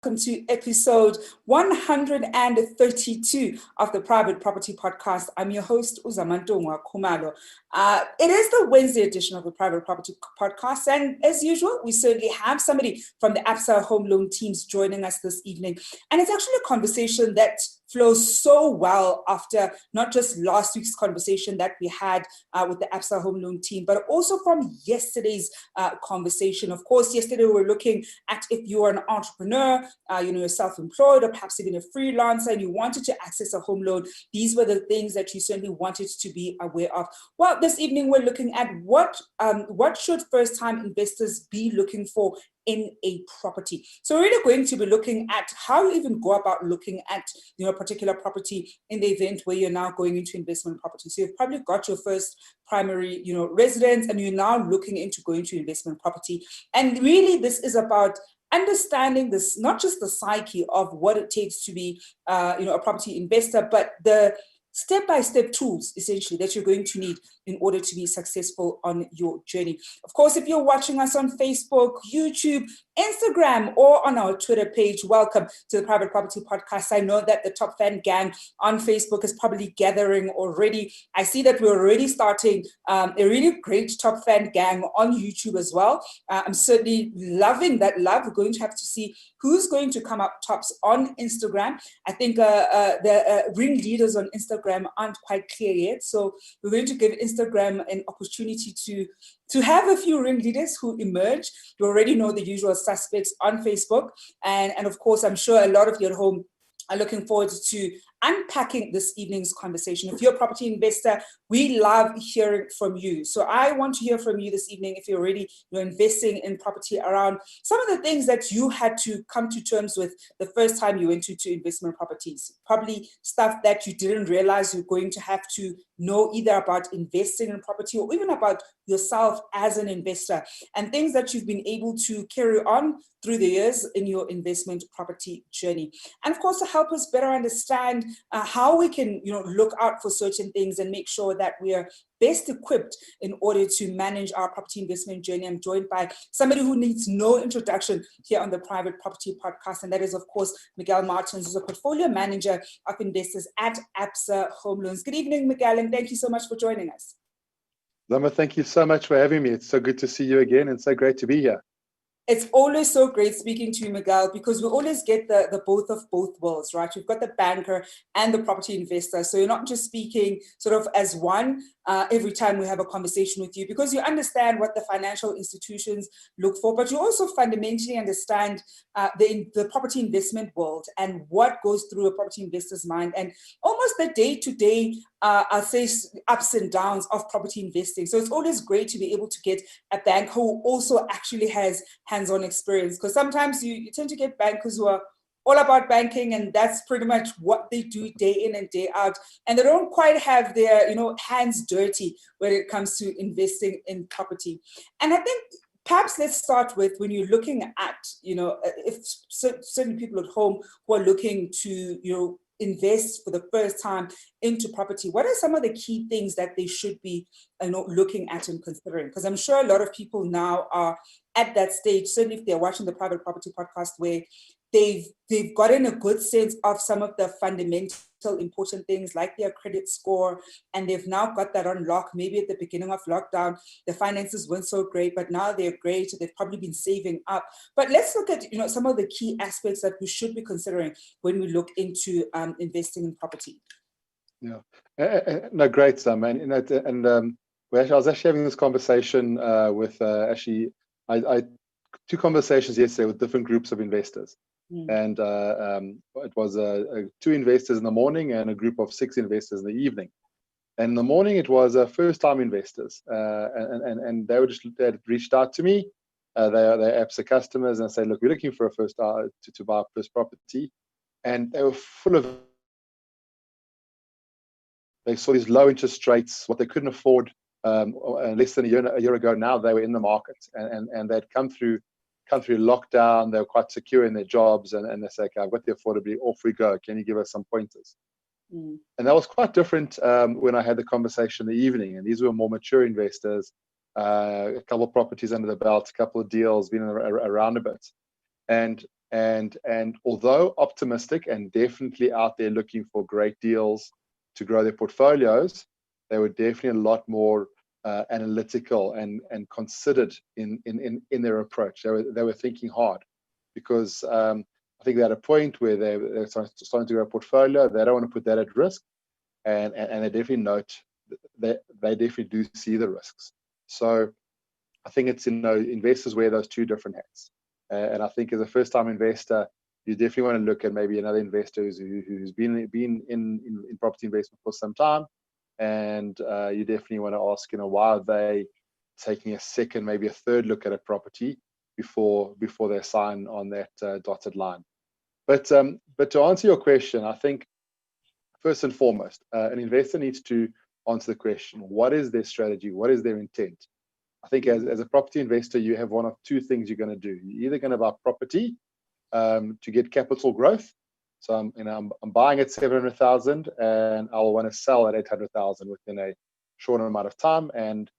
welcome to episode 132 of the Private Property Podcast. I'm your host, Zama. It is the Wednesday edition of the Private Property Podcast, and as usual, we certainly have somebody from the Absa home loan teams joining us this evening. And it's actually a conversation that flows so well after not just last week's conversation that we had with the Absa home loan team, but also from yesterday's conversation. Of course, yesterday we were looking at if you are an entrepreneur, you're self-employed, or perhaps even a freelancer, and you wanted to access a home loan. These were the things that you certainly wanted to be aware of. Well, this evening we're looking at what should first-time investors be looking for in a property. So we're really going to be looking at how you even go about looking at a particular property in the event where you're now going into investment property. So you've probably got your first primary residence, and you're now looking into going to investment property. And really this is about understanding this, not just the psyche of what it takes to be a property investor, but the step-by-step tools, essentially, that you're going to need in order to be successful on your journey. Of course, if you're watching us on Facebook, YouTube, Instagram, or on our Twitter page, welcome to the Private Property Podcast. I know that the Top Fan Gang on Facebook is probably gathering already. I see that we're already starting a really great Top Fan Gang on YouTube as well. I'm certainly loving that love. We're going to have to see who's going to come up tops on Instagram. I think the ringleaders on Instagram aren't quite clear yet, so we're going to give Instagram an opportunity to have a few ringleaders who emerge. You already know the usual suspects on Facebook, and of course, I'm sure a lot of you at home are looking forward to unpacking this evening's conversation. If you're a property investor, we love hearing from you. So I want to hear from you this evening if you're already investing in property, around some of the things that you had to come to terms with the first time you went into investment properties. Probably stuff that you didn't realize you're going to have to know, either about investing in property or even about yourself as an investor, and things that you've been able to carry on through the years in your investment property journey. And of course, to help us better understand how we can look out for certain things and make sure that we are best equipped in order to manage our property investment journey, I'm joined by somebody who needs no introduction here on the Private Property Podcast, and that is, of course, Miguel Martins, who's a portfolio manager of investors at Absa Home Loans. Good evening, Miguel, and thank you so much for joining us. Zama, thank you so much for having me. It's so good to see you again, and so great to be here. It's always so great speaking to you, Miguel, because we always get the both of both worlds, right? You've got the banker and the property investor. So you're not just speaking sort of as one every time we have a conversation with you, because you understand what the financial institutions look for, but you also fundamentally understand the property investment world and what goes through a property investor's mind, and almost the day-to-day, I'll say, ups and downs of property investing. So it's always great to be able to get a banker who also actually has hands-on experience, because sometimes you tend to get bankers who are all about banking, and that's pretty much what they do day in and day out, and they don't quite have their hands dirty when it comes to investing in property. And I think perhaps let's start with, when you're looking at if certain people at home who are looking to invest for the first time into property, what are some of the key things that they should be looking at and considering? Because I'm sure a lot of people now are at that stage, certainly if they're watching the Private Property Podcast, where they've gotten a good sense of some of the fundamental important things like their credit score, and they've now got that on lock. Maybe at the beginning of lockdown, the finances weren't so great, but now they're great. They've probably been saving up. But let's look at some of the key aspects that we should be considering when we look into investing in property. Yeah, no, great, Sam. And I was actually having this conversation with I two conversations yesterday with different groups of investors. And it was two investors in the morning and a group of 6 investors in the evening. And in the morning, it was first-time investors, and they had reached out to me. They're Absa customers, and I said, "Look, we're looking for a first to buy a first property," and they were full of. They saw these low interest rates, what they couldn't afford less than a year ago. Now they were in the market, and they'd come through lockdown. They were quite secure in their jobs, and they say, "Okay, I've got the affordability. Off we go. Can you give us some pointers?" And that was quite different when I had the conversation in the evening. And these were more mature investors, a couple of properties under the belt, a couple of deals, been around a bit. And And although optimistic and definitely out there looking for great deals to grow their portfolios, they were definitely a lot more analytical and considered in their approach. They were thinking hard, because I think they're at a point where they're starting to grow a portfolio. They don't want to put that at risk, and they definitely note that they definitely do see the risks. So I think it's, investors wear those two different hats. And I think as a first-time investor, you definitely want to look at maybe another investor who's been in property investment for some time, and you definitely want to ask, why are they taking a second, maybe a third look at a property before they sign on that dotted line. But to answer your question, I think first and foremost, an investor needs to answer the question: what is their strategy? What is their intent? I think as a property investor, you have one of two things you're going to do. You're either going to buy property to get capital growth. So I'm buying at 700,000 and I'll want to sell at 800,000 within a short amount of time. And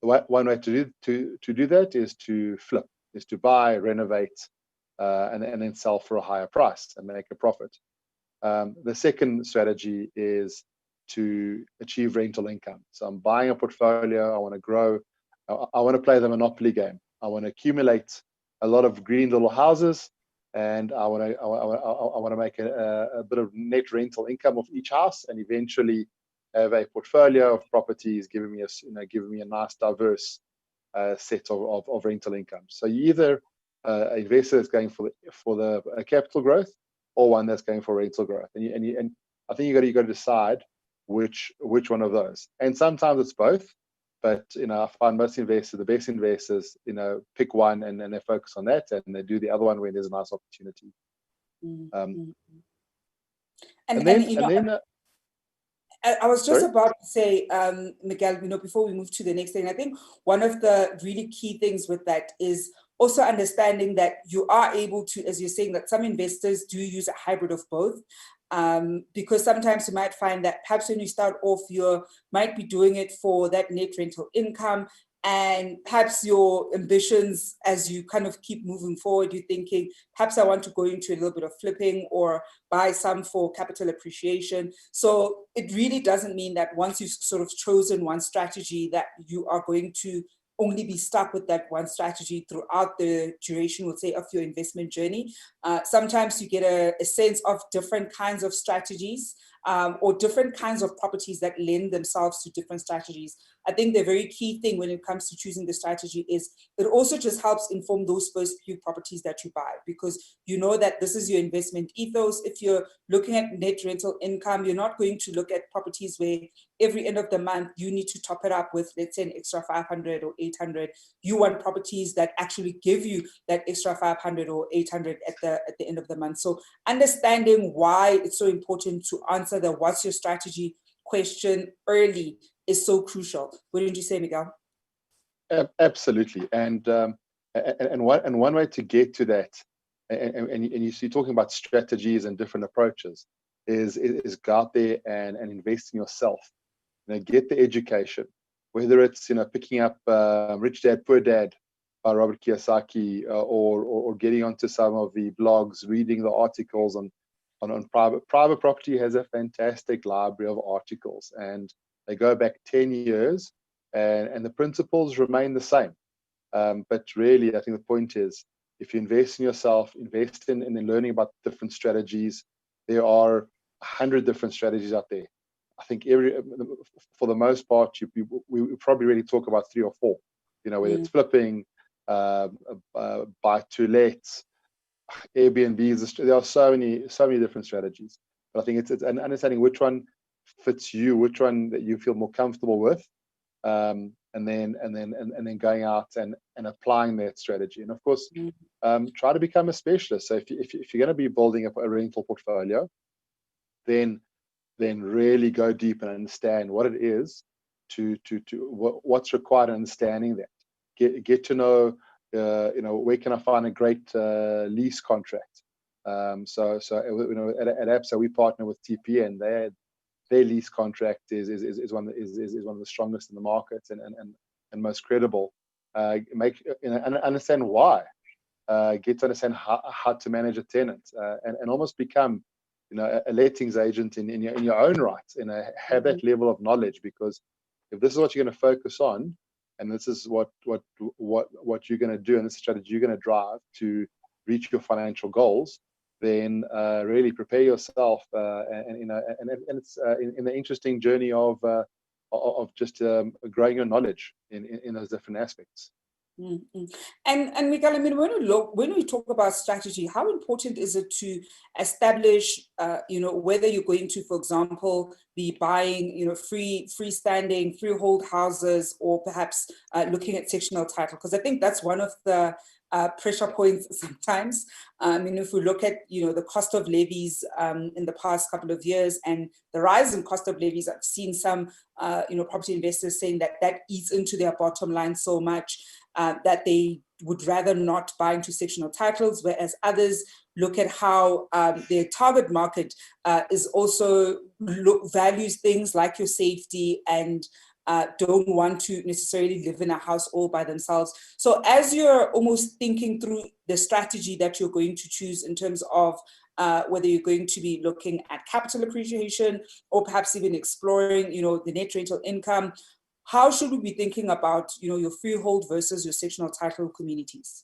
one way to do that is to flip, is to buy, renovate, and then sell for a higher price and make a profit. The second strategy is to achieve rental income. So I'm buying a portfolio. I want to grow. I want to play the monopoly game. I want to accumulate a lot of green little houses, and I want to make a bit of net rental income of each house, and eventually have a portfolio of properties giving me a nice diverse set of rental income. So you either an investor that's going for the capital growth, or one that's going for rental growth, and I think you got to decide which one of those. And sometimes it's both. But I find most investors, the best investors, pick one and they focus on that, and they do the other one when there's a nice opportunity. I was just about to say, Miguel, before we move to the next thing, I think one of the really key things with that is also understanding that you are able to, as you're saying, that some investors do use a hybrid of both. Because sometimes you might find that perhaps when you start off, you might be doing it for that net rental income, and perhaps your ambitions as you kind of keep moving forward, you're thinking, perhaps I want to go into a little bit of flipping or buy some for capital appreciation. So it really doesn't mean that once you've sort of chosen one strategy that you are going to only be stuck with that one strategy throughout the duration, we'll say, of your investment journey. Sometimes you get a sense of different kinds of strategies or different kinds of properties that lend themselves to different strategies. I think the very key thing when it comes to choosing the strategy is it also just helps inform those first few properties that you buy, because you know that this is your investment ethos. If you're looking at net rental income, you're not going to look at properties where every end of the month you need to top it up with, let's say, an extra 500 or 800. You want properties that actually give you that extra 500 or 800 at the end of the month. So understanding why it's so important to answer the what's your strategy question early is so crucial. Wouldn't you say, Miguel? Absolutely. And one way to get to that, and you see talking about strategies and different approaches, is go out there and invest in yourself. Get the education, whether it's picking up Rich Dad Poor Dad by Robert Kiyosaki, or getting onto some of the blogs, reading the articles on private property. Has a fantastic library of articles, and they go back 10 years, and the principles remain the same. But really, I think the point is, if you invest in yourself, invest in learning about different strategies. There are 100 different strategies out there. I think for the most part, we probably really talk about 3 or 4. Whether it's flipping, buy to lets, Airbnbs. There are so many different strategies. But I think it's understanding which one fits you, which one that you feel more comfortable with, and then going out and applying that strategy. And of course, try to become a specialist. So if you're going to be building a rental portfolio, then really go deep and understand what it is what's required in understanding that. Get to know, where can I find a great lease contract. So at Absa we partner with TP, and their lease contract is one of the strongest in the market and most credible. Understand why. get to understand how to manage a tenant, and almost become, a lettings agent in your own right, have that level of knowledge. Because if this is what you're going to focus on, and this is what you're going to do, and this strategy you're going to drive to reach your financial goals, then really prepare yourself, and it's in the interesting journey of just growing your knowledge in those different aspects. Mm-hmm. And Miguel, I mean, when we talk about strategy, how important is it to establish, whether you're going to, for example, be buying, freestanding, freehold houses, or perhaps looking at sectional title? Because I think that's one of the pressure points sometimes. I mean, if we look at, the cost of levies in the past couple of years and the rise in cost of levies, I've seen some, property investors saying that eats into their bottom line so much that they would rather not buy into sectional titles, whereas others look at how their target market is also values things like your safety and don't want to necessarily live in a house all by themselves. So as you're almost thinking through the strategy that you're going to choose in terms of whether you're going to be looking at capital appreciation or perhaps even exploring, the net rental income, how should we be thinking about, your freehold versus your sectional title communities?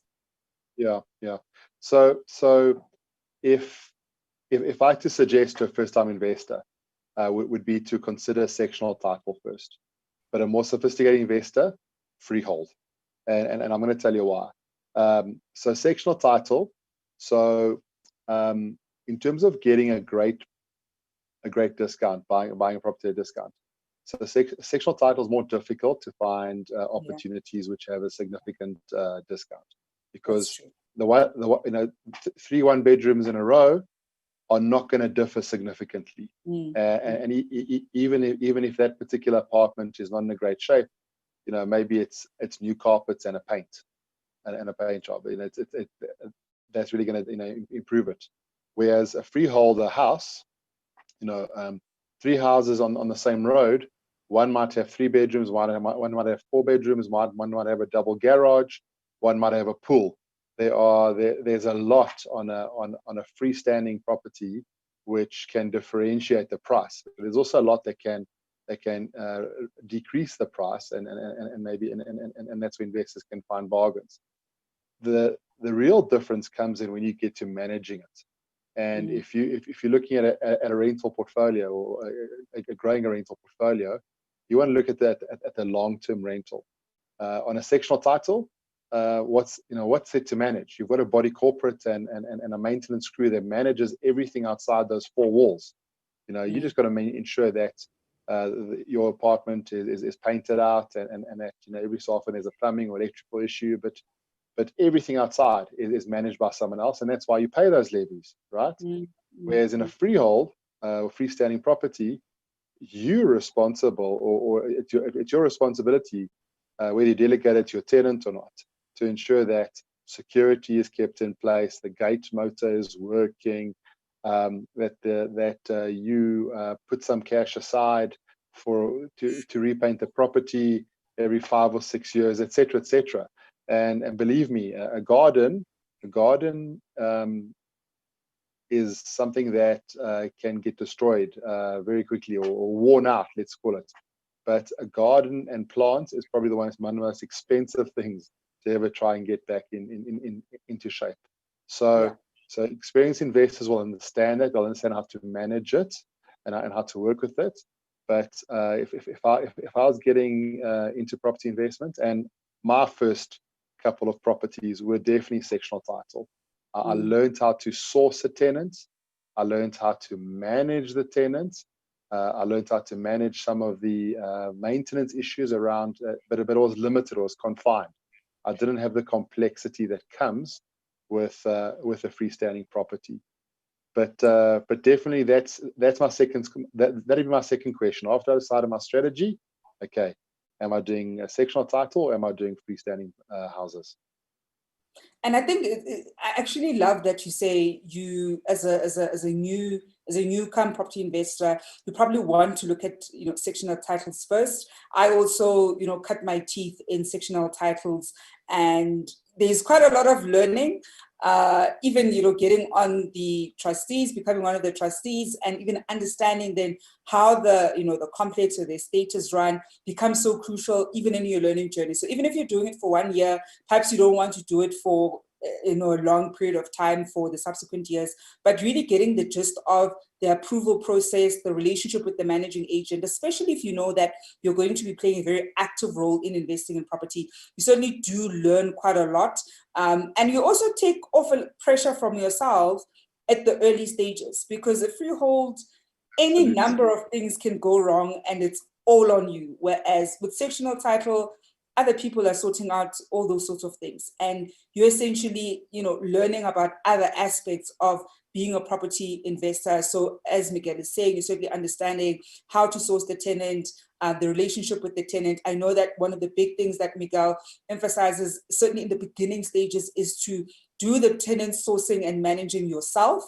Yeah. So if I had to suggest to a first-time investor, would be to consider sectional title first, but a more sophisticated investor, freehold, and I'm going to tell you why. So sectional title. So in terms of getting a great discount, buying a property at a discount. So sectional title is more difficult to find opportunities which have a significant discount, because the 3 1-bedrooms in a row are not going to differ significantly. And even if that particular apartment is not in a great shape, maybe it's new carpets and a paint job. That's really going to improve it. Whereas a freeholder house, 3 houses on the same road, one might have 3 bedrooms, one might have 4 bedrooms, one might have a double garage, one might have a pool. There's a lot on a freestanding property which can differentiate the price. But there's also a lot that can decrease the price, and maybe that's where investors can find bargains. The real difference comes in when you get to managing it. And if you're looking at a rental portfolio, or growing a rental portfolio, you want to look at that at the long-term rental. On a sectional title, what's it to manage? You've got a body corporate and a maintenance crew that manages everything outside those 4 walls. You just got to ensure that your apartment is painted out, and that every so often there's a plumbing or electrical issue, but everything outside is managed by someone else, and that's why you pay those levies, right? Whereas in a freehold or freestanding property, you're responsible, or it's your responsibility, whether you delegate it to your tenant or not, to ensure that security is kept in place, the gate motor is working, that you put some cash aside to repaint the property every 5 or 6 years, etc., etc. And believe me, a garden is something that can get destroyed very quickly, or worn out, let's call it. But a garden and plants is probably one of the most expensive things to ever try and get back into shape. So experienced investors will understand that. They'll understand how to manage it and how to work with it. But if I was getting into property investment, and my first couple of properties were definitely sectional title. I learned how to source a tenant. I learned how to manage the tenant. I learned how to manage some of the maintenance issues around, but it was limited, it was confined. I didn't have the complexity that comes with a freestanding property. But definitely that's my that'd be my second question. After I decided my strategy, okay, am I doing a sectional title, or am I doing freestanding houses? And I think I actually love that you say you, as a newcomer property investor, you probably want to look at sectional titles first. I also cut my teeth in sectional titles, and there's quite a lot of learning, even, getting on the trustees, becoming one of the trustees, and even understanding then how the complex or the estate is run becomes so crucial even in your learning journey. So even if you're doing it for 1 year, perhaps you don't want to do it for a long period of time for the subsequent years, but really getting the gist of the approval process, the relationship with the managing agent, especially if you know that you're going to be playing a very active role in investing in property. You certainly do learn quite a lot. And you also take off a pressure from yourself at the early stages, because if you hold any number of things can go wrong and it's all on you. Whereas with sectional title, other people are sorting out all those sorts of things. And you're essentially, learning about other aspects of being a property investor. So as Miguel is saying, you're certainly understanding how to source the tenant, the relationship with the tenant. I know that one of the big things that Miguel emphasizes, certainly in the beginning stages, is to do the tenant sourcing and managing yourself.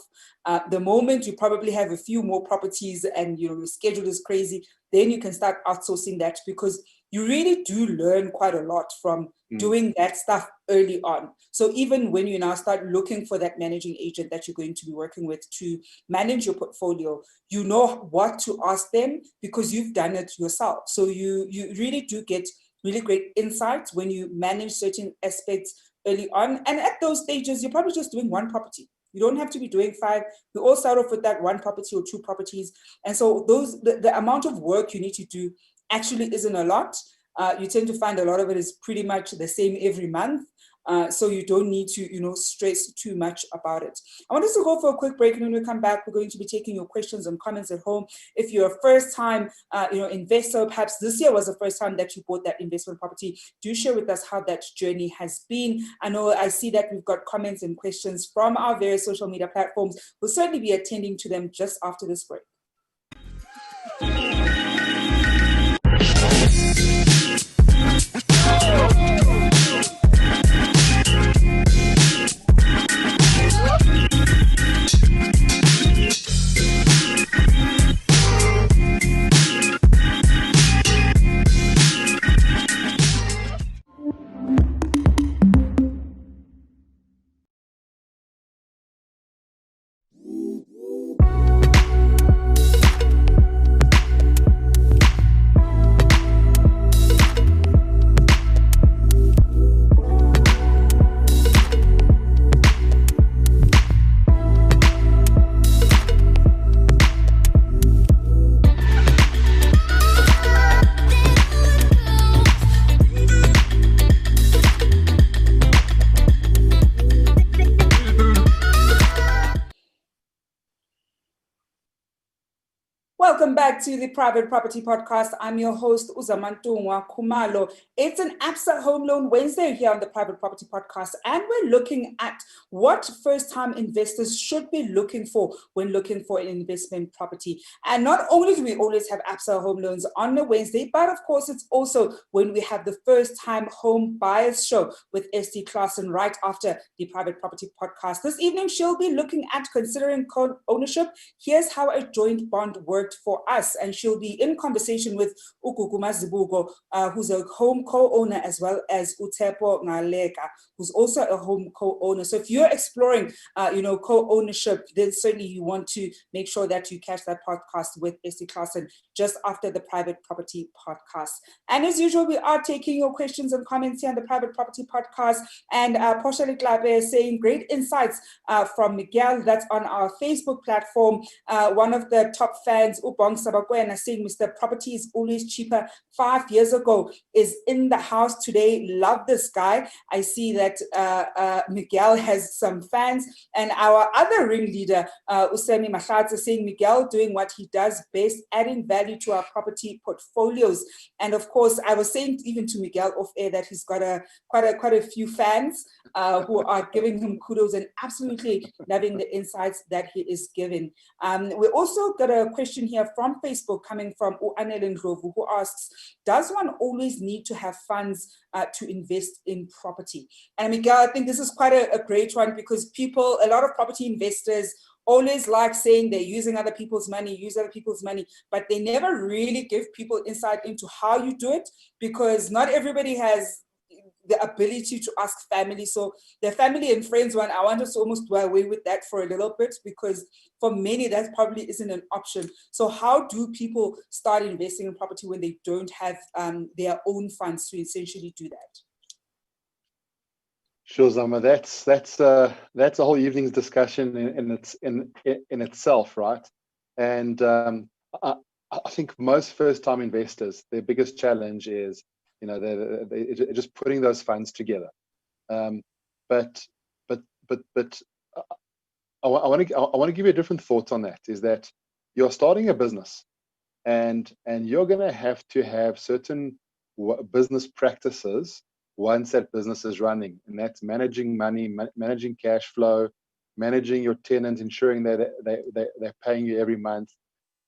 The moment you probably have a few more properties and your schedule is crazy, then you can start outsourcing that, because you really do learn quite a lot from doing that stuff early on. So even when you now start looking for that managing agent that you're going to be working with to manage your portfolio, you know what to ask them because you've done it yourself. So you really do get really great insights when you manage certain aspects early on. And at those stages, you're probably just doing one property. You don't have to be doing 5. We all start off with that 1 property or 2 properties. And so the amount of work you need to do actually isn't a lot. You tend to find a lot of it is pretty much the same every month. So you don't need to, stress too much about it. I want us to go for a quick break, and when we come back, we're going to be taking your questions and comments at home. If you're a first-time, investor, perhaps this year was the first time that you bought that investment property, do share with us how that journey has been. I see that we've got comments and questions from our various social media platforms. We'll certainly be attending to them just after this break. Welcome back to the Private Property Podcast. I'm your host, Zama Khumalo. It's an Absa Home Loan Wednesday here on the Private Property Podcast, and we're looking at what first-time investors should be looking for when looking for an investment property. And not only do we always have Absa Home Loans on a Wednesday, but of course it's also when we have the first-time home buyers show with Esty Claassen right after the Private Property Podcast. This evening, she'll be looking at considering co-ownership. Here's how a joint bond worked for us, and she'll be in conversation with Ugugu Mazibuko, who's a home co-owner, as well as Utepo Ngaleka, who's also a home co-owner. So if you're exploring, co-ownership, then certainly you want to make sure that you catch that podcast with Esty Claassen just after the Private Property Podcast. And as usual, we are taking your questions and comments here on the Private Property Podcast. And Portia Leklabe is saying great insights from Miguel. That's on our Facebook platform. One of the top fans, Ubong Sabakwena, saying Mr. Property is always cheaper 5 years ago, is in the house today. Love this guy. I see that Miguel has some fans. And our other ringleader, Usemi Mahlatsa, saying Miguel doing what he does best, adding value to our property portfolios. And of course, I was saying even to Miguel off air that he's got quite a few fans who are giving him kudos and absolutely loving the insights that he is giving. We also got a question here from Facebook coming from Anel Ndlovu, who asks, does one always need to have funds to invest in property? And Miguel, I think this is quite a great one, because a lot of property investors always like saying they're using other people's money, but they never really give people insight into how you do it, because not everybody has the ability to ask family. So the family and friends one, I want us to almost do away with that for a little bit, because for many, that probably isn't an option. So how do people start investing in property when they don't have their own funds to essentially do that? Sure, Zama. That's a whole evening's discussion in itself, right? And I, I think most first-time investors, their biggest challenge is, they're just putting those funds together. But I want to give you a different thought on that. Is that you're starting a business, and you're going to have certain business practices once that business is running, and that's managing money, managing cash flow, managing your tenants, ensuring that they're paying you every month,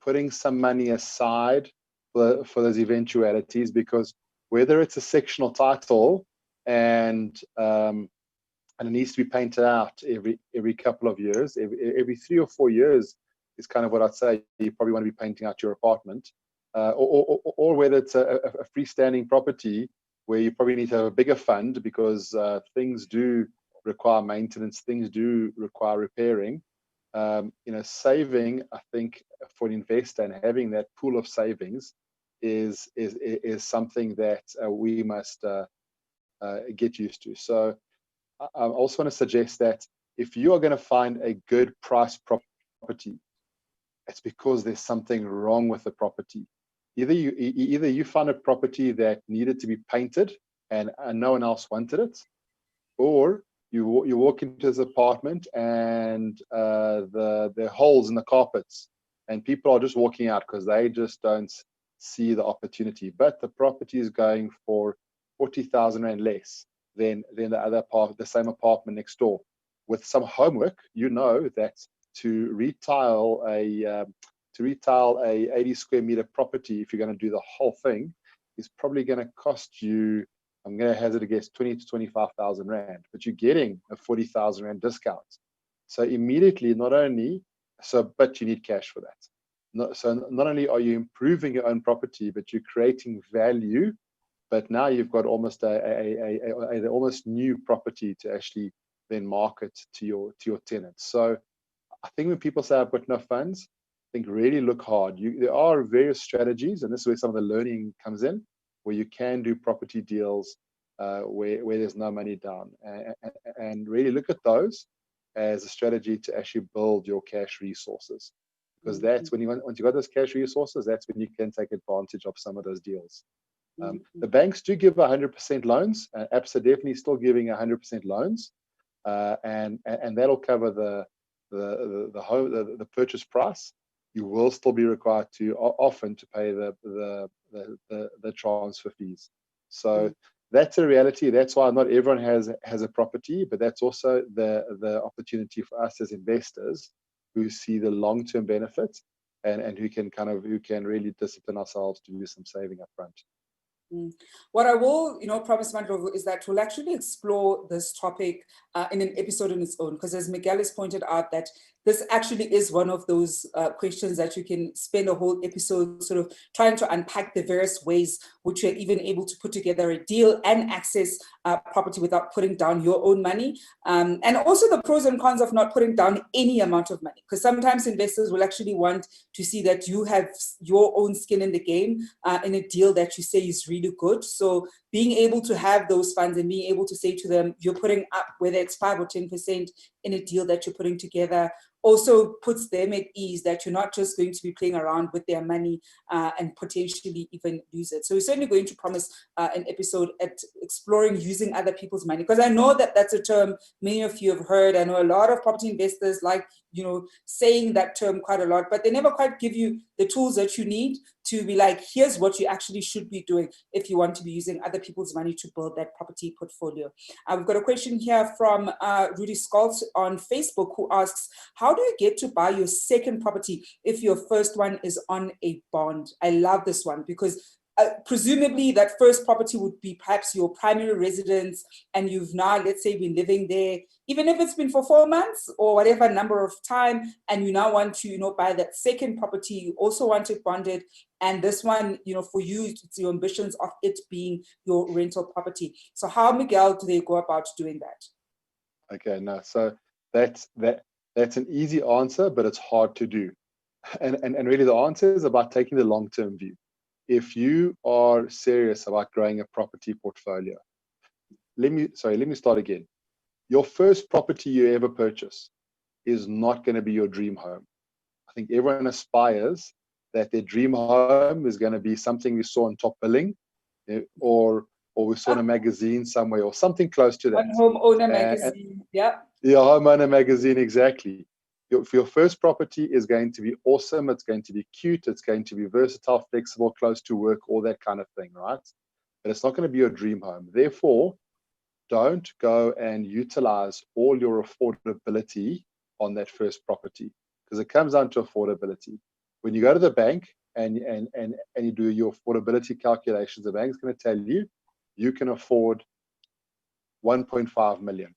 putting some money aside for those eventualities, because whether it's a sectional title and it needs to be painted out every couple of years, every 3 or 4 years is kind of what I'd say. You probably want to be painting out your apartment, or whether it's a freestanding property where you probably need to have a bigger fund, because things do require maintenance, things do require repairing. Saving, I think, for an investor and having that pool of savings is something that we must get used to. So I also want to suggest that if you are going to find a good price property, it's because there's something wrong with the property. Either you found a property that needed to be painted and no one else wanted it, or you walk into this apartment and there are holes in the carpets and people are just walking out because they just don't see the opportunity. But the property is going for 40,000 Rand less than the same apartment next door. With some homework, you know that to retail a 80 square meter property, if you're going to do the whole thing, is probably going to cost you, I'm going to hazard a guess, 20 to 25,000 Rand, but you're getting a 40,000 Rand discount. So immediately, but you need cash for that. So not only are you improving your own property, but you're creating value, but now you've got almost a almost new property to actually then market to your tenants. So I think when people say I've got no funds, I think really look hard. There are various strategies, and this is where some of the learning comes in, where you can do property deals where there's no money down, and really look at those as a strategy to actually build your cash resources, because that's when once you got those cash resources, that's when you can take advantage of some of those deals. The banks do give 100% loans. Absa definitely still giving 100% loans, and that'll cover the purchase price. You will still be required to often to pay the transfer fees. So that's a reality. That's why not everyone has a property, but that's also the opportunity for us as investors who see the long-term benefits and who can really discipline ourselves to do some saving up front. What I will, promise, Mandlovu, is that we'll actually explore this topic in an episode on its own, because as Miguel has pointed out, that this actually is one of those questions that you can spend a whole episode sort of trying to unpack the various ways which you're even able to put together a deal and access property without putting down your own money. And also the pros and cons of not putting down any amount of money, because sometimes investors will actually want to see that you have your own skin in the game in a deal that you say is really good. So being able to have those funds and being able to say to them, you're putting up, whether it's 5 or 10% in a deal that you're putting together, also puts them at ease that you're not just going to be playing around with their money and potentially even lose it. So we're certainly going to promise an episode at exploring using other people's money, because I know that that's a term many of you have heard. I know a lot of property investors like, saying that term quite a lot, but they never quite give you the tools that you need to be like, here's what you actually should be doing if you want to be using other people's money to build that property portfolio. We've got a question here from Rudy Scholz on Facebook, who asks, how do you get to buy your second property if your first one is on a bond? I love this one, because presumably that first property would be perhaps your primary residence, and you've now, let's say, been living there, even if it's been for 4 months or whatever number of time, and you now want to, buy that second property, you also want it bonded, and this one, for you, it's your ambitions of it being your rental property. So how, Miguel, do they go about doing that? Okay, no, so that's an easy answer, but it's hard to do. And really the answer is about taking the long-term view. If you are serious about growing a property portfolio, let me start again. Your first property you ever purchase is not going to be your dream home. I think everyone aspires that their dream home is going to be something we saw on Top Billing, or we saw in a magazine somewhere, or something close to that. Homeowner magazine, yeah. Yeah, homeowner magazine, exactly. Your first property is going to be awesome. It's going to be cute. It's going to be versatile, flexible, close to work, all that kind of thing, right? But it's not going to be your dream home. Therefore, don't go and utilize all your affordability on that first property, because it comes down to affordability. When you go to the bank and you do your affordability calculations, the bank's going to tell you you can afford 1.5 million.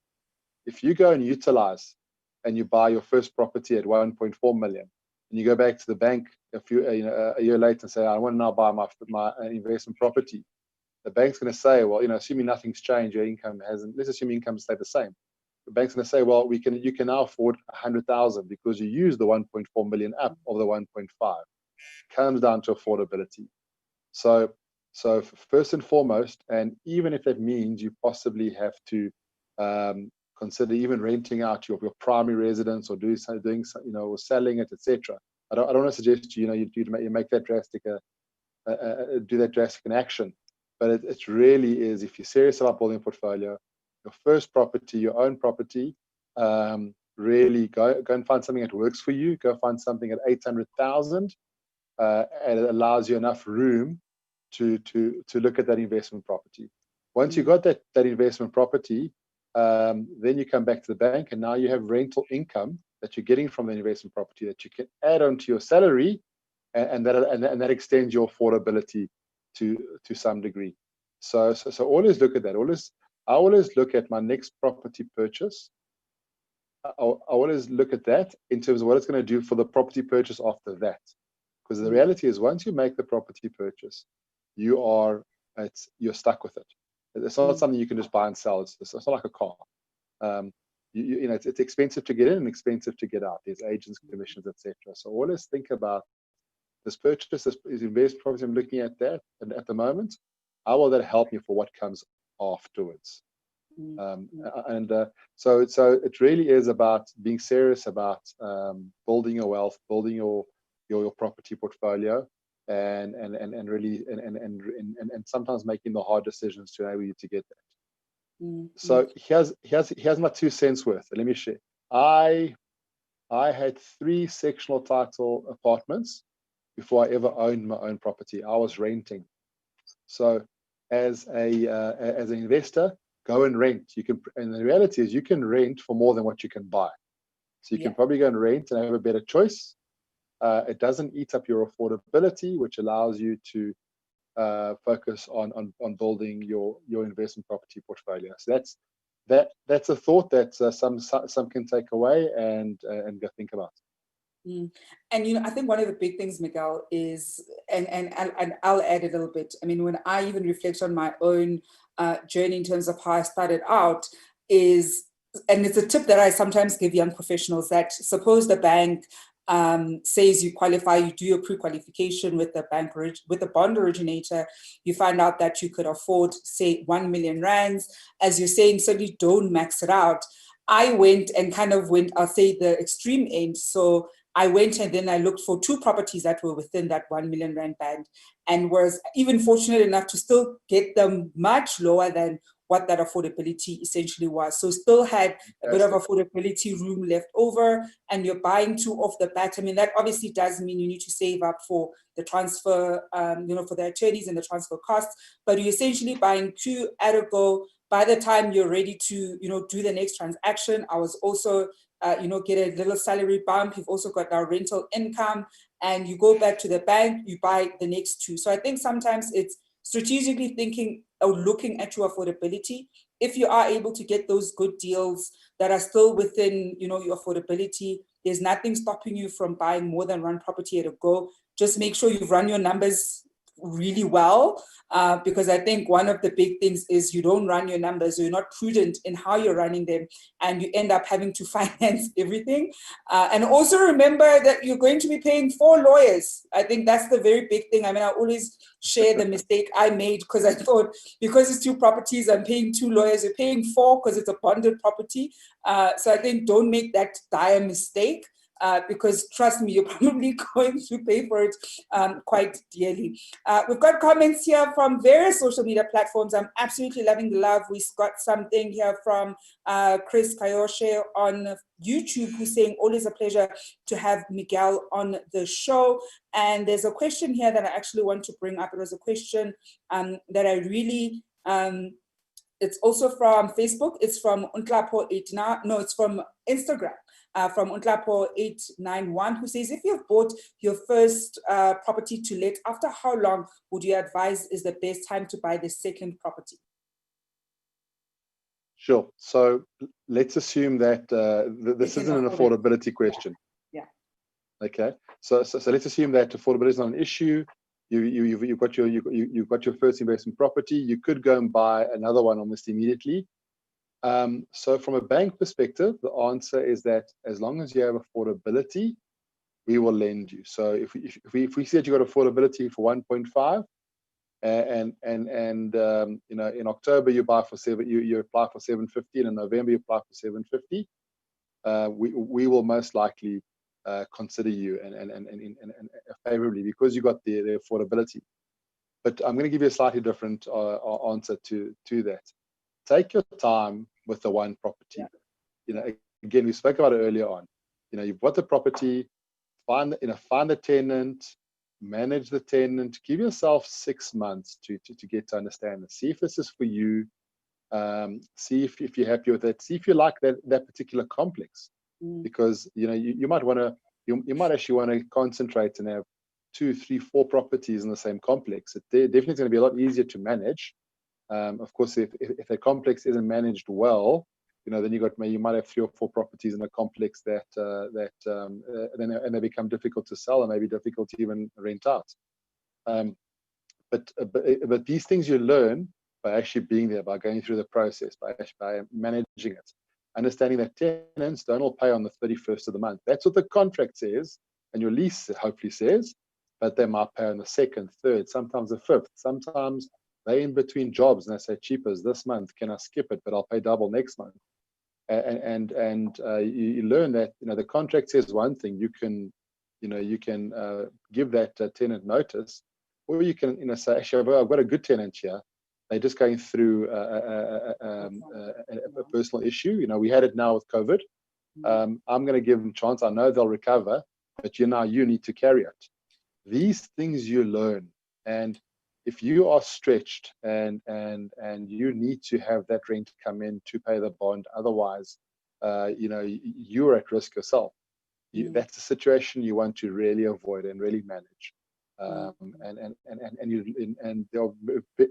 If you go and utilize and you buy your first property at 1.4 million, and you go back to the bank a year later and say, I want to now buy my investment property, the bank's going to say, well, assuming nothing's changed, your income hasn't, let's assume income stayed the same. The bank's going to say, well, you can now afford 100,000 because you use the 1.4 million up of the 1.5. It comes down to affordability. So first and foremost, and even if that means you possibly have to consider even renting out your primary residence, or doing or selling it, etc. I don't want to suggest you make that drastic do that drastic an action, but it really is, if you're serious about building a portfolio, your first property, your own property, really go and find something that works for you. Go find something at 800,000, and it allows you enough room to look at that investment property. Once you got that investment property, then you come back to the bank, and now you have rental income that you're getting from the investment property that you can add on to your salary, and that extends your affordability to some degree. So always look at that. I always look at my next property purchase. I always look at that in terms of what it's going to do for the property purchase after that. Because the reality is, once you make the property purchase, you're stuck with it. It's not something you can just buy and sell. It's not like a car. It's expensive to get in and expensive to get out. There's agents, commissions, etc. So always think about this purchase, this investment property. I'm looking at that, and at the moment, how will that help me for what comes afterwards? So it really is about being serious about building your wealth, building your property portfolio, and really and sometimes making the hard decisions to enable you to get that. So here's my 2 cents worth. Let me share. I had 3 sectional title apartments before I ever owned my own property. I was renting. So as an investor, go and rent. You can, and the reality is you can rent for more than what you can buy. So you can probably go and rent and have a better choice. It doesn't eat up your affordability, which allows you to focus on building your investment property portfolio. So that's a thought that some can take away and go think about. And I think one of the big things, Miguel, is, and I'll add a little bit. I mean, when I even reflect on my own journey in terms of how I started out, is, and it's a tip that I sometimes give young professionals, that suppose the bank says you qualify, you do your pre-qualification with the bank, with the bond originator, you find out that you could afford, say, 1 million rands. As you're saying, certainly don't max it out. I went, I'll say, the extreme end. So I went and then I looked for 2 properties that were within that 1 million rand band, and was even fortunate enough to still get them much lower than what that affordability essentially was. So still had a bit of affordability room left over, and you're buying 2 off the bat. I mean, that obviously does mean you need to save up for the transfer, for the attorneys and the transfer costs, but you're essentially buying 2 at a go. By the time you're ready to, do the next transaction, I was also get a little salary bump. You've also got now rental income, and you go back to the bank, you buy the next two. So I think sometimes it's strategically thinking or looking at your affordability. If you are able to get those good deals that are still within, your affordability, there's nothing stopping you from buying more than one property at a go. Just make sure you've run your numbers really well, because I think one of the big things is you don't run your numbers, or you're not prudent in how you're running them, and you end up having to finance everything. And also remember that you're going to be paying 4 lawyers. I think that's the very big thing. I mean, I always share the mistake I made, because I thought because it's 2 properties, I'm paying 2 lawyers. You're paying 4 because it's a bonded property. So I think don't make that dire mistake. Because trust me, you're probably going to pay for it quite dearly. We've got comments here from various social media platforms. I'm absolutely loving the love. We've got something here from Chris Kayoshe on YouTube, who's saying, always a pleasure to have Miguel on the show. And there's a question here that I actually want to bring up. It was a question that I really... it's also from Facebook. It's from Untlapo89. No, it's from Instagram. From Untlapo891, who says, if you've bought your first property to let, after how long would you advise is the best time to buy the second property? Sure. So let's assume that this isn't an affordability question. Yeah. Okay. So let's assume that affordability is not an issue. You've got your first investment property. You could go and buy another one almost immediately. So from a bank perspective, the answer is that as long as you have affordability, we will lend you. So if we see that you got affordability for 1.5, and in October you apply for 750, and in November you apply for 750, we will most likely consider you and favorably, because you got the affordability. But I'm going to give you a slightly different answer to that. Take your time with the one property. Yeah. Again, we spoke about it earlier on. You've bought the property, find the tenant, manage the tenant, give yourself 6 months to get to understand it. See if this is for you. See if you're happy with it. See if you like that particular complex, because you might actually want to concentrate and have 2, 3, 4 properties in the same complex. It's definitely going to be a lot easier to manage. Of course, if a complex isn't managed well, then you might have 3 or 4 properties in a complex that they become difficult to sell, and maybe difficult to even rent out. But these things you learn by actually being there, by going through the process, by managing it, understanding that tenants don't all pay on the 31st of the month. That's what the contract says, and your lease hopefully says, but they might pay on the 2nd, 3rd, sometimes the 5th, sometimes they're in between jobs and they say, cheapers this month, can I skip it, but I'll pay double next month. And you learn that the contract says one thing. You can give that tenant notice, or you can say, actually, I've got a good tenant here. They're just going through a personal issue. We had it now with COVID. I'm going to give them a chance. I know they'll recover, but you need to carry it. These things you learn, and if you are stretched and you need to have that rent come in to pay the bond, otherwise, you're at risk yourself. That's a situation you want to really avoid and really manage. And there are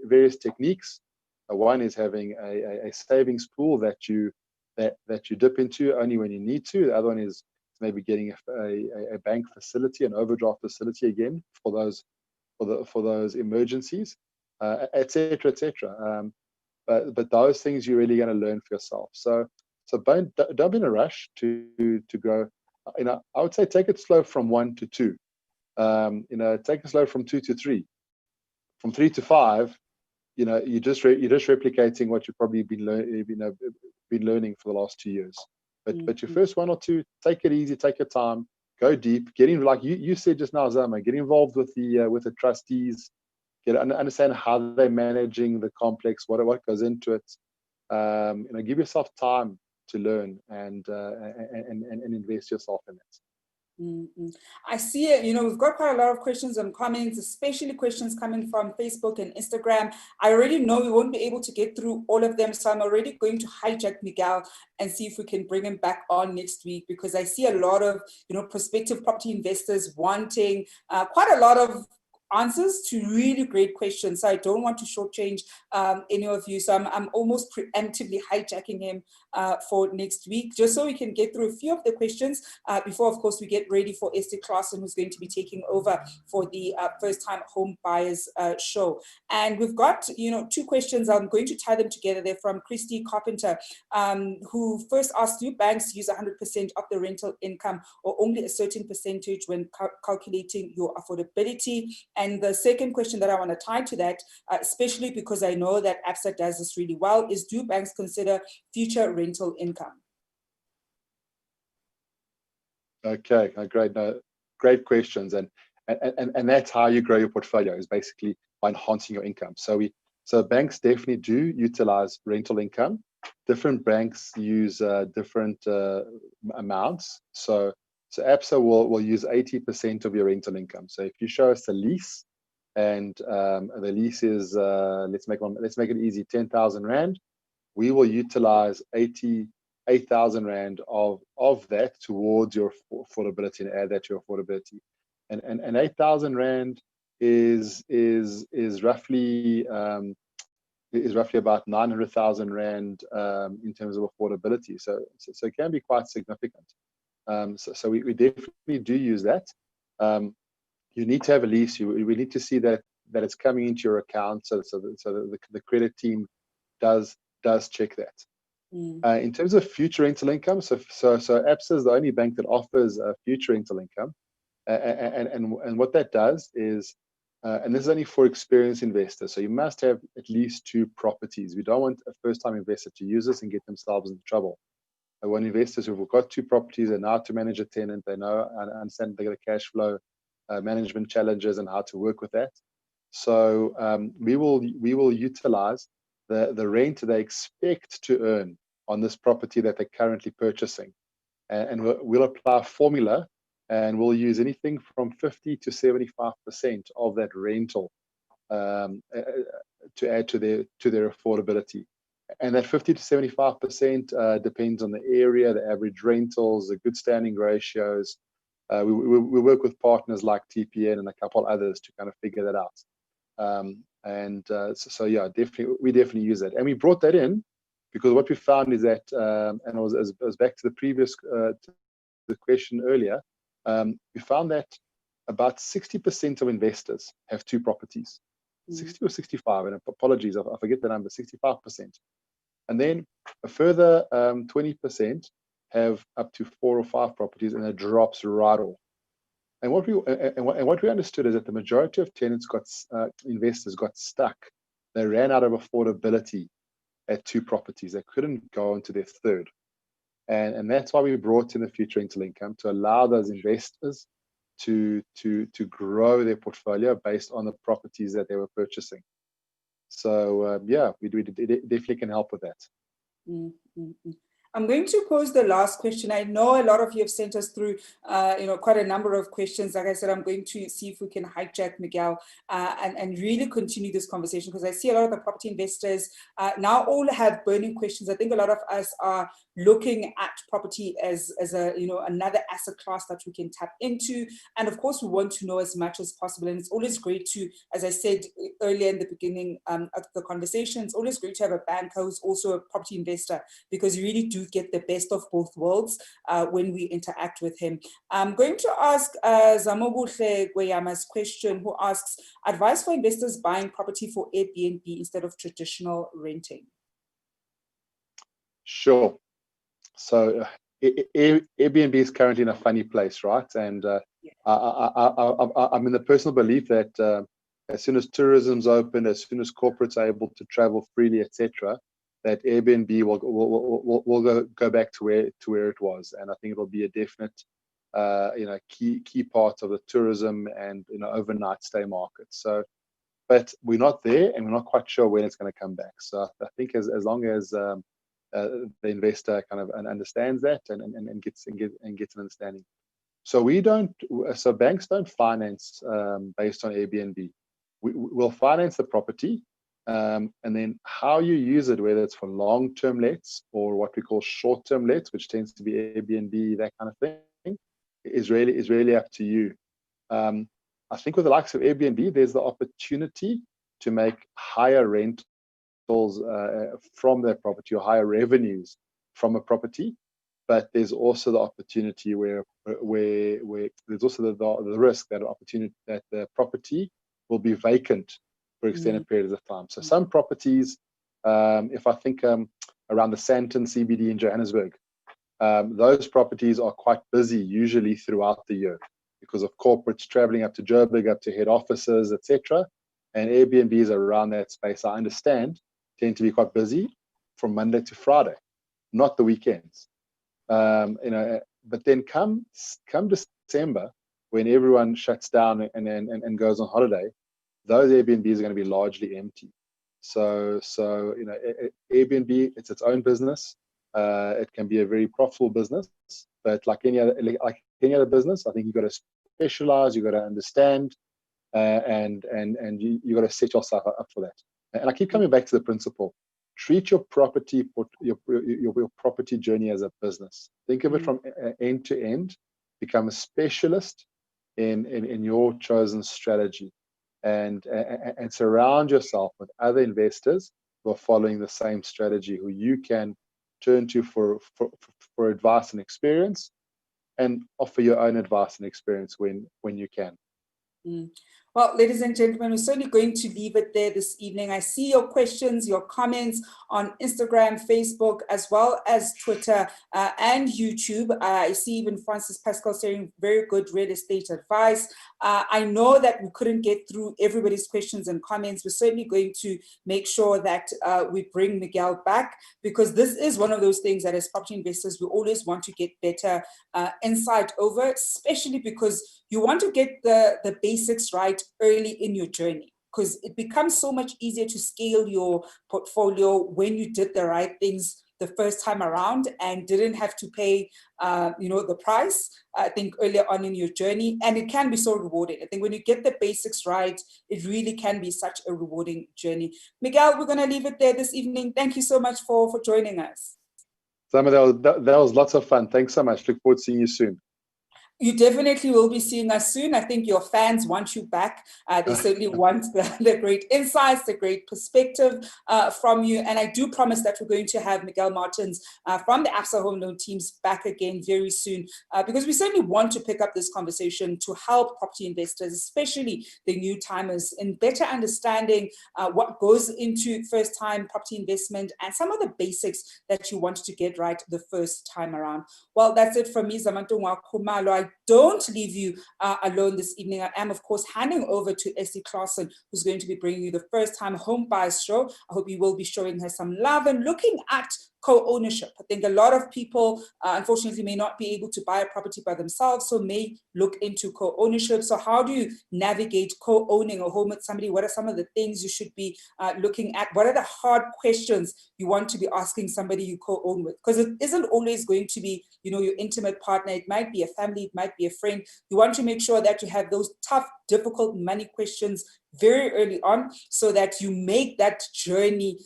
various techniques. One is having a savings pool that you dip into only when you need to. The other one is maybe getting a bank facility, an overdraft facility again for those emergencies, etc., etc. But those things you're really going to learn for yourself. So don't be in a rush to go. I would say take it slow from 1 to 2. Take it slow from 2 to 3, from 3 to 5. You're just replicating what you've probably been learning for the last 2 years. But your first 1 or 2, take it easy, take your time. Go deep, get in, like you said just now, Zama, get involved with the trustees, understand how they're managing the complex, what goes into it. Give yourself time to learn and invest yourself in it. I see it. We've got quite a lot of questions and comments, especially questions coming from Facebook and Instagram. I already know we won't be able to get through all of them, so I'm already going to hijack Miguel and see if we can bring him back on next week, because I see a lot of, prospective property investors wanting quite a lot of answers to really great questions. So I don't want to shortchange any of you. So I'm almost preemptively hijacking him for next week, just so we can get through a few of the questions before, of course, we get ready for Esther Claassen, who's going to be taking over for the first-time home buyers show. And we've got, 2 questions. I'm going to tie them together. They're from Christy Carpenter, who first asked, do banks use 100% of the rental income or only a certain percentage when calculating your affordability? And the second question that I want to tie to that, especially because I know that Absa does this really well, is do banks consider future rental income? Okay, great. No, great questions. And that's how you grow your portfolio, is basically by enhancing your income. So banks definitely do utilize rental income. Different banks use different amounts. So Absa will use 80% of your rental income. So if you show us a lease, and the lease is let's make it easy, 10,000 Rand, we will utilize 8,000 Rand of that towards your affordability and add that to your affordability. And 8,000 Rand is roughly about 900,000 Rand in terms of affordability. So it can be quite significant. So we definitely do use that. You need to have a lease. We need to see that it's coming into your account. So the credit team does check that. In terms of future rental income, so Absa is the only bank that offers future rental income, and what that does is, and this is only for experienced investors. So you must have at least 2 properties. We don't want a first-time investor to use this and get themselves into trouble. I want investors who've got 2 properties and know how to manage a tenant. They know and understand the cash flow management challenges and how to work with that. So we will utilize the rent they expect to earn on this property that they're currently purchasing, and we'll apply a formula, and we'll use anything from 50 to 75% of that rental to add to their affordability. And that 50 to 75% depends on the area, the average rentals, the good standing ratios. We work with partners like TPN and a couple others to kind of figure that out. So yeah, we definitely use that. And we brought that in because what we found is that, and it was back to the previous the question earlier, we found that about 60% of investors have 2 properties, 60 or 65, and apologies, I forget the number, 65%. And then a further 20% have up to 4 or 5 properties, and it drops right off. And what we understood is that the majority of tenants investors got stuck. They ran out of affordability at 2 properties. They couldn't go into their third, and that's why we brought in the future rental income, to allow those investors to grow their portfolio based on the properties that they were purchasing. So yeah, we definitely can help with that. I'm going to pose the last question. I know a lot of you have sent us through, quite a number of questions. Like I said, I'm going to see if we can hijack Miguel and really continue this conversation, because I see a lot of the property investors now all have burning questions. I think a lot of us are looking at property as a another asset class that we can tap into, and of course we want to know as much as possible. And it's always great to, as I said earlier in the beginning of the conversation, it's always great to have a banker who's also a property investor, because you really do get the best of both worlds when we interact with him. I'm going to ask Zama Gweyama's question, who asks, advice for investors buying property for Airbnb instead of traditional renting. Sure. So Airbnb is currently in a funny place, right? And I'm in the personal belief that as soon as tourism's open, as soon as corporates are able to travel freely, etc., that Airbnb will go back to where it was, and I think it'll be a definite key part of the tourism and overnight stay market. So, but we're not there, and we're not quite sure when it's going to come back. So I think as long as the investor kind of understands that and gets an understanding, So banks don't finance based on Airbnb. We'll finance the property, and then how you use it, whether it's for long-term lets or what we call short-term lets, which tends to be Airbnb, that kind of thing, is really up to you. I think with the likes of Airbnb, there's the opportunity to make higher rentals from their property, or higher revenues from a property. But there's also the opportunity where there's also the risk that the property will be vacant for extended periods of time. So some properties, if I think around the Sandton CBD in Johannesburg, those properties are quite busy usually throughout the year because of corporates traveling up to Joburg, up to head offices, etc. And Airbnbs around that space, I understand, tend to be quite busy from Monday to Friday, not the weekends. But then come December, when everyone shuts down and goes on holiday, those Airbnbs are going to be largely empty. So Airbnb, it's its own business. It can be a very profitable business, but like any other business, I think you've got to specialize, you've got to understand, and you got to set yourself up for that. And I keep coming back to the principle: treat your property journey as a business. Think of it from end to end. Become a specialist in your chosen strategy, and surround yourself with other investors who are following the same strategy, who you can turn to for advice and experience, and offer your own advice and experience when you can. Well, ladies and gentlemen, we're certainly going to leave it there this evening. I see your questions, your comments on Instagram, Facebook, as well as Twitter and YouTube. I see even Francis Pascal saying very good real estate advice. I know that we couldn't get through everybody's questions and comments. We're certainly going to make sure that we bring Miguel back, because this is one of those things that as property investors, we always want to get better insight over, especially because you want to get the basics right early in your journey, because it becomes so much easier to scale your portfolio when you did the right things the first time around and didn't have to pay the price, I think, earlier on in your journey. And it can be so rewarding. I think when you get the basics right, it really can be such a rewarding journey. Miguel, we're going to leave it there this evening. Thank you so much for joining us. Zama, that was lots of fun. Thanks so much. Look forward to seeing you soon. You definitely will be seeing us soon. I think your fans want you back. They certainly want the great insights, the great perspective from you. And I do promise that we're going to have Miguel Martins from the Absa Home Loan teams back again very soon, because we certainly want to pick up this conversation to help property investors, especially the new timers, in better understanding what goes into first-time property investment and some of the basics that you want to get right the first time around. Well, that's it from me, Zama Khumalo. I don't leave you alone this evening. I am, of course, handing over to Essie Claassen, who's going to be bringing you the First Time Home Buyers Show. I hope you will be showing her some love and looking at co-ownership. I think a lot of people, unfortunately, may not be able to buy a property by themselves, so may look into co-ownership. So how do you navigate co-owning a home with somebody? What are some of the things you should be looking at? What are the hard questions you want to be asking somebody you co-own with? Because it isn't always going to be, your intimate partner. It might be a family, it might be a friend. You want to make sure that you have those tough, difficult money questions very early on, so that you make that journey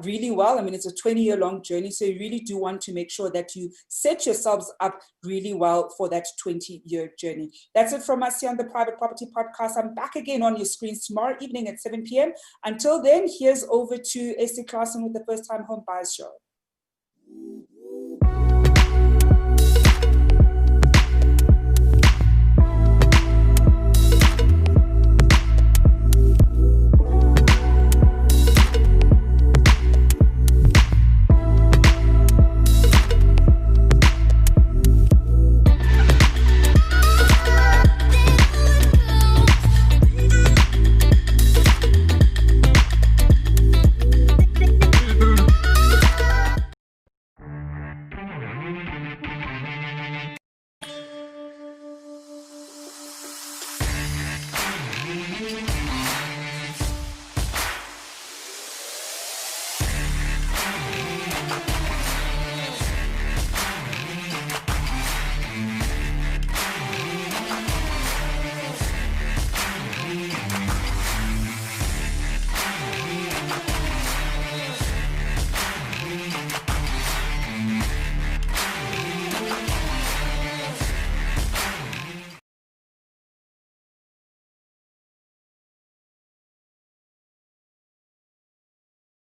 really well. I mean, it's a 20-year-long journey, so you really do want to make sure that you set yourselves up really well for that 20-year journey. That's it from us here on the Private Property Podcast. I'm back again on your screens tomorrow evening at 7 p.m. Until then, here's over to Essie Claassen with the First Time Home Buyers Show.